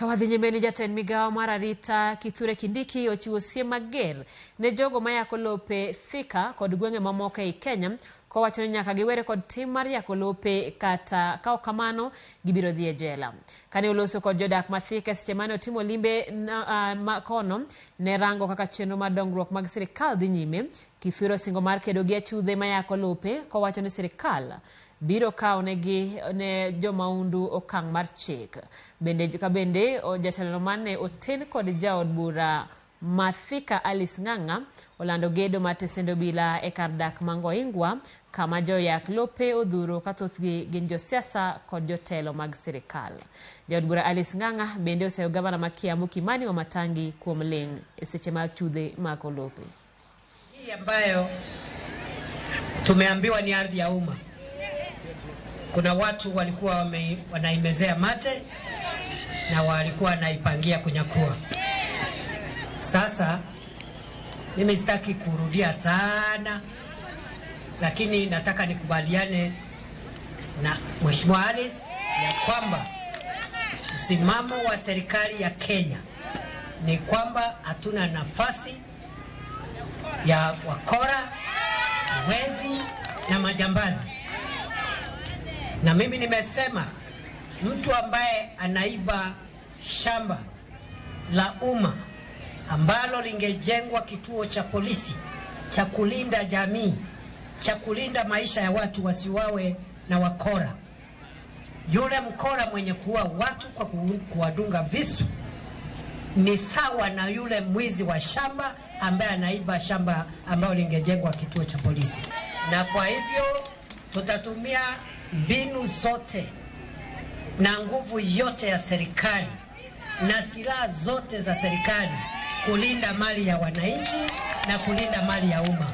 Kawadhinyemeni Jatend migao mar arita Kithure Kindiki ochiwo siem mager ne jogo ma yako lope thika kod gwenge mamoko e Kenya kowacho ni nyaka giwere kod tim mar yako lope kata kao kamano gibiro dhi e jela. Kane oloso kod jodak ma Thika seche mane otimo limbe makono ne rango kaka chenro mar dongruok mag sirikal dhi nyime, Kithure osingo mar kedo gi achudhe ma yako lope kowacho ni sirikal biro kao ne jomaundu okang' mar chik. Bende jatelo mane oten kod jaod bura Mathika Alice Ng'ang'a olando gedo matesendo bila e kar dak Mangoingwa kama joyak lope odhuro kathothgi gin josiasa kod jotelo mag sirikal. Jaod bura Alice Ng'ang'a bende oseyo gavana ma Kiambu Kimani Wamatangi kuom ling e seche mag chudhe mag lope. Hii ambayo tumeambiwa ni ardhi ya umma. Kuna watu walikuwa wanaimezea mate na walikuwa wanaipangia kunyakua. Sasa mimi sitaki kurudia sana, lakini nataka nikubaliane na Mheshimiwa Alice ya kwamba msimamo wa serikali ya Kenya ni kwamba hatuna nafasi ya wakora, wezi na majambazi. Na mimi nimesema mtu ambaye anaiba shamba la umma ambalo lingejengwa kituo cha polisi cha kulinda jamii, cha kulinda maisha ya watu wasiwawe na wakora. Yule mkora mwenye kuua watu kwa kuwadunga visu ni sawa na yule mwizi wa shamba ambaye anaiba shamba ambalo lingejengwa kituo cha polisi. Na kwa hivyo tutatumia mbinu zote na nguvu yote ya serikali na silaha zote za serikali kulinda mali ya wananchi na kulinda mali ya umma.